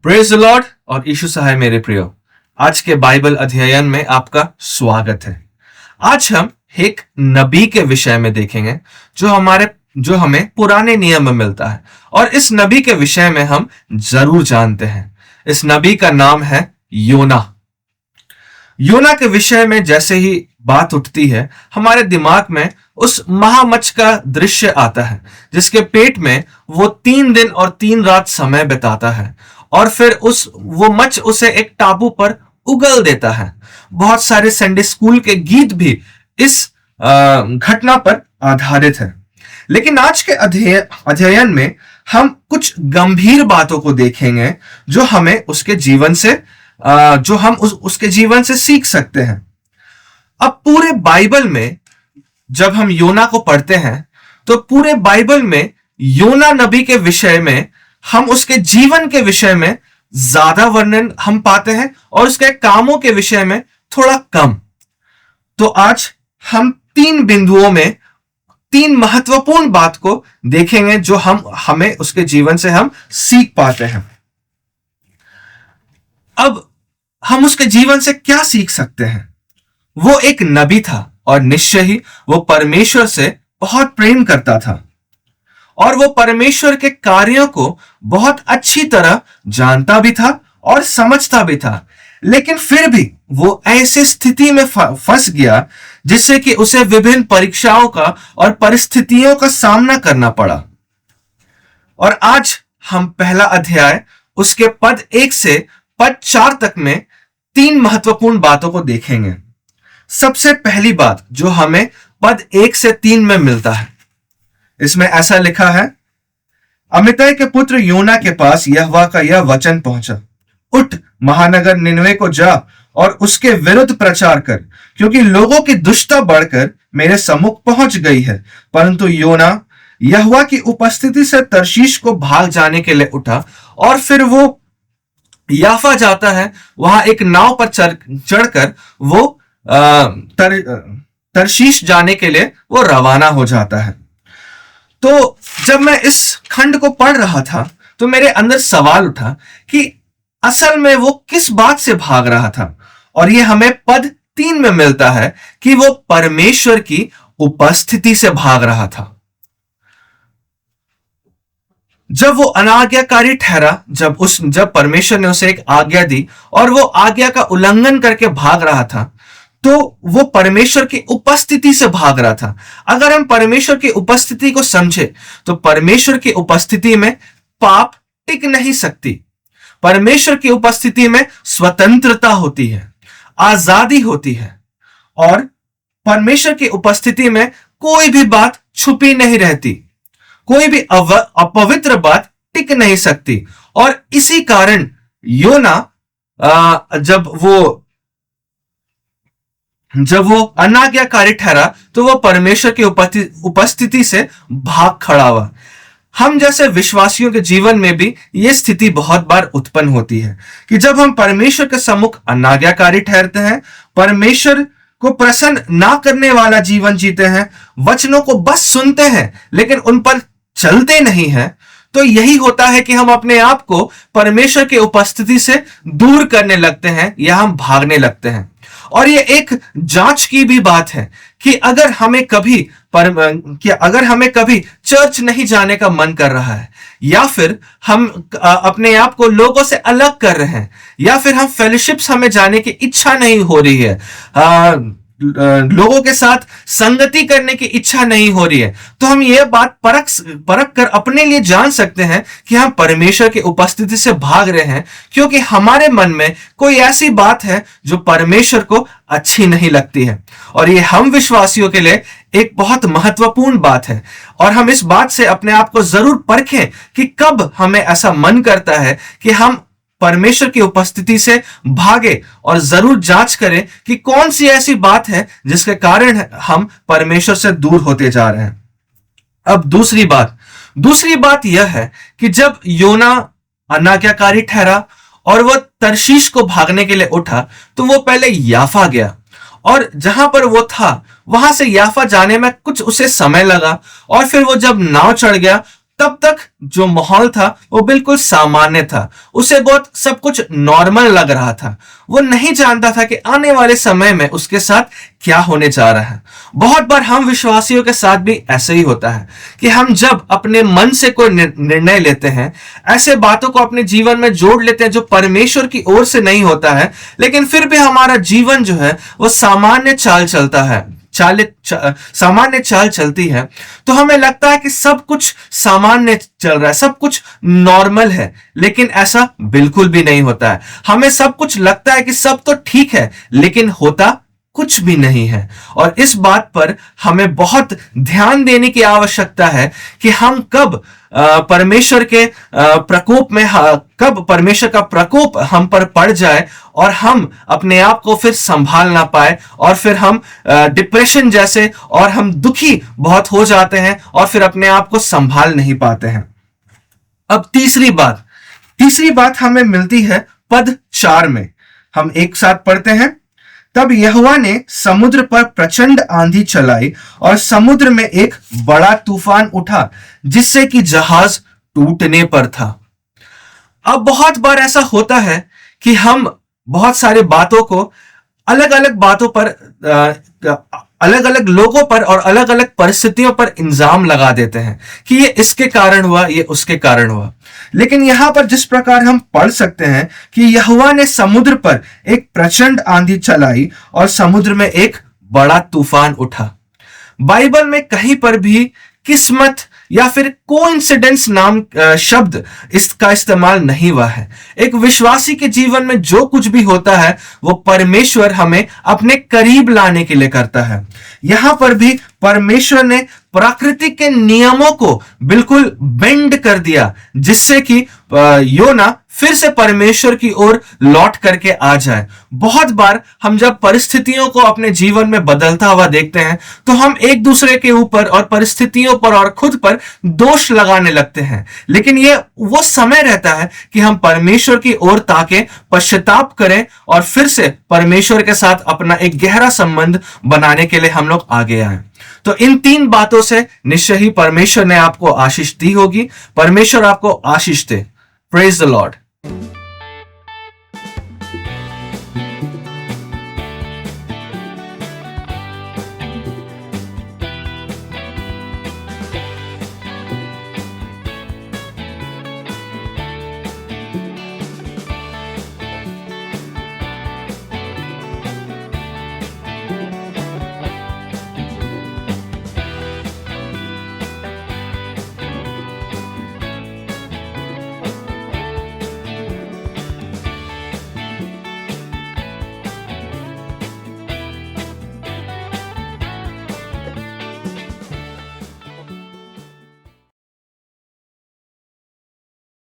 Praise the Lord और यीशु सहाय मेरे प्रियो। आज के बाइबल अध्ययन में आपका स्वागत है। आज हम एक नबी के विषय में देखेंगे जो हमें पुराने नियम में मिलता है और इस नबी के विषय में हम जरूर जानते हैं। इस नबी का नाम है योना। योना के विषय में जैसे ही बात उठती है हमारे दिमाग में उस महामच्छ का दृश्य आता है जिसके पेट में वो 3 दिन और 3 रात समय बिताता है और फिर वो मच्छ उसे एक टापू पर उगल देता है। बहुत सारे संडे स्कूल के गीत भी इस घटना पर आधारित है। लेकिन आज के अध्ययन में हम कुछ गंभीर बातों को देखेंगे जो हमें उसके जीवन से उसके जीवन से सीख सकते हैं। अब पूरे बाइबल में जब हम योना को पढ़ते हैं तो पूरे बाइबल में योना नबी के विषय में हम उसके जीवन के विषय में ज्यादा वर्णन हम पाते हैं और उसके कामों के विषय में थोड़ा कम। तो आज हम 3 बिंदुओं में 3 महत्वपूर्ण बात को देखेंगे जो हमें उसके जीवन से हम सीख पाते हैं। अब हम उसके जीवन से क्या सीख सकते हैं? वो एक नबी था और निश्चय ही वो परमेश्वर से बहुत प्रेम करता था और वो परमेश्वर के कार्यों को बहुत अच्छी तरह जानता भी था और समझता भी था। लेकिन फिर भी वो ऐसी स्थिति में फंस गया जिससे कि उसे विभिन्न परीक्षाओं का और परिस्थितियों का सामना करना पड़ा। और आज हम पहला अध्याय उसके पद 1 से पद 4 तक में 3 महत्वपूर्ण बातों को देखेंगे। सबसे पहली बात जो हमें पद 1 से 3 में मिलता है, इसमें ऐसा लिखा है, अमित्तै के पुत्र योना के पास यहोवा का यह वचन पहुंचा, उठ महानगर निनवे को जा और उसके विरुद्ध प्रचार कर, क्योंकि लोगों की दुष्टता बढ़कर मेरे सम्मुख पहुंच गई है। परंतु योना यहोवा की उपस्थिति से तर्शीश को भाग जाने के लिए उठा और फिर वो याफा जाता है। वहां एक नाव पर चढ़कर वो तर्शीश जाने के लिए वो रवाना हो जाता है। तो जब मैं इस खंड को पढ़ रहा था तो मेरे अंदर सवाल उठा कि असल में वो किस बात से भाग रहा था। और ये हमें पद 3 में मिलता है कि वो परमेश्वर की उपस्थिति से भाग रहा था। जब वो अनाज्ञाकारी ठहरा, जब परमेश्वर ने उसे एक आज्ञा दी और वो आज्ञा का उल्लंघन करके भाग रहा था, तो वो परमेश्वर की उपस्थिति से भाग रहा था। अगर हम परमेश्वर की उपस्थिति को समझे तो परमेश्वर की उपस्थिति में पाप टिक नहीं सकती। परमेश्वर की उपस्थिति में स्वतंत्रता होती है, आजादी होती है और परमेश्वर की उपस्थिति में कोई भी बात छुपी नहीं रहती, कोई भी अपवित्र बात टिक नहीं सकती। और इसी कारण योना जब वो अनाज्ञाकारी ठहरा तो वो परमेश्वर की उपस्थिति से भाग खड़ा हुआ। हम जैसे विश्वासियों के जीवन में भी ये स्थिति बहुत बार उत्पन्न होती है कि जब हम परमेश्वर के सम्मुख अनाज्ञाकारी ठहरते हैं, परमेश्वर को प्रसन्न ना करने वाला जीवन जीते हैं, वचनों को बस सुनते हैं लेकिन उन पर चलते नहीं हैं, तो यही होता है कि हम अपने आप को परमेश्वर की उपस्थिति से दूर करने लगते हैं या हम भागने लगते हैं। और ये एक जांच की भी बात है कि अगर हमें कभी चर्च नहीं जाने का मन कर रहा है, या फिर हम अपने आप को लोगों से अलग कर रहे हैं, या फिर हम फेलोशिप्स हमें जाने की इच्छा नहीं हो रही है, लोगों के साथ संगति करने की इच्छा नहीं हो रही है, तो हम ये बात परख कर अपने लिए जान सकते हैं कि हम परमेश्वर की उपस्थिति से भाग रहे हैं, क्योंकि हमारे मन में कोई ऐसी बात है जो परमेश्वर को अच्छी नहीं लगती है। और ये हम विश्वासियों के लिए एक बहुत महत्वपूर्ण बात है और हम इस बात से अपने आप को जरूर परखें कि कब हमें ऐसा मन करता है कि हम परमेश्वर की उपस्थिति से भागे, और जरूर जांच करें कि कौन सी ऐसी बात है जिसके कारण हम परमेश्वर से दूर होते जा रहे हैं। अब दूसरी बात यह है कि जब योना अनाज्ञाकारी ठहरा और वह तर्शीश को भागने के लिए उठा तो वो पहले याफा गया, और जहां पर वो था वहां से याफा जाने में कुछ उसे समय लगा, और फिर वो जब नाव चढ़ गया तब तक जो माहौल था वो बिल्कुल सामान्य था, उसे बहुत सब कुछ नॉर्मल लग रहा था। वो नहीं जानता था कि आने वाले समय में उसके साथ क्या होने जा रहा है। बहुत बार हम विश्वासियों के साथ भी ऐसे ही होता है कि हम जब अपने मन से कोई निर्णय लेते हैं, ऐसे बातों को अपने जीवन में जोड़ लेते हैं जो परमेश्वर की ओर से नहीं होता है, लेकिन फिर भी हमारा जीवन जो है वो सामान्य चाल चलता है, सामान्य चाल चलती है। तो हमें लगता है कि सब कुछ सामान्य चल रहा है, सब कुछ नॉर्मल है, लेकिन ऐसा बिल्कुल भी नहीं होता है। हमें सब कुछ लगता है कि सब तो ठीक है, लेकिन होता कुछ भी नहीं है। और इस बात पर हमें बहुत ध्यान देने की आवश्यकता है कि हम कब परमेश्वर के प्रकोप में, कब परमेश्वर का प्रकोप हम पर पड़ जाए और हम अपने आप को फिर संभाल ना पाए, और फिर हम डिप्रेशन जैसे, और हम दुखी बहुत हो जाते हैं और फिर अपने आप को संभाल नहीं पाते हैं। अब तीसरी बात हमें मिलती है पद 4 में। हम एक साथ पढ़ते हैं। तब यहोवा ने समुद्र पर प्रचंड आंधी चलाई और समुद्र में एक बड़ा तूफान उठा, जिससे कि जहाज टूटने पर था। अब बहुत बार ऐसा होता है कि हम बहुत सारे बातों को अलग अलग बातों पर, अलग अलग लोगों पर और अलग अलग परिस्थितियों पर इल्जाम लगा देते हैं कि ये इसके कारण हुआ, ये उसके कारण हुआ। लेकिन यहां पर जिस प्रकार हम पढ़ सकते हैं कि यहोवा ने समुद्र पर एक प्रचंड आंधी चलाई और समुद्र में एक बड़ा तूफान उठा। बाइबल में कहीं पर भी किस्मत या फिर कोइंसिडेंस नाम शब्द इसका इस्तेमाल नहीं हुआ है। एक विश्वासी के जीवन में जो कुछ भी होता है वो परमेश्वर हमें अपने करीब लाने के लिए करता है। यहां पर भी परमेश्वर ने प्रकृति के नियमों को बिल्कुल बेंड कर दिया, जिससे कि योना फिर से परमेश्वर की ओर लौट करके आ जाए। बहुत बार हम जब परिस्थितियों को अपने जीवन में बदलता हुआ देखते हैं तो हम एक दूसरे के ऊपर और परिस्थितियों पर और खुद पर दोष लगाने लगते हैं, लेकिन ये वो समय रहता है कि हम परमेश्वर की ओर ताके, पश्चाताप करें और फिर से परमेश्वर के साथ अपना एक गहरा संबंध बनाने के लिए हम लोग आगे आए। तो इन 3 बातों से निश्चय ही परमेश्वर ने आपको आशीष दी होगी। परमेश्वर आपको आशीष दे। Praise the Lord.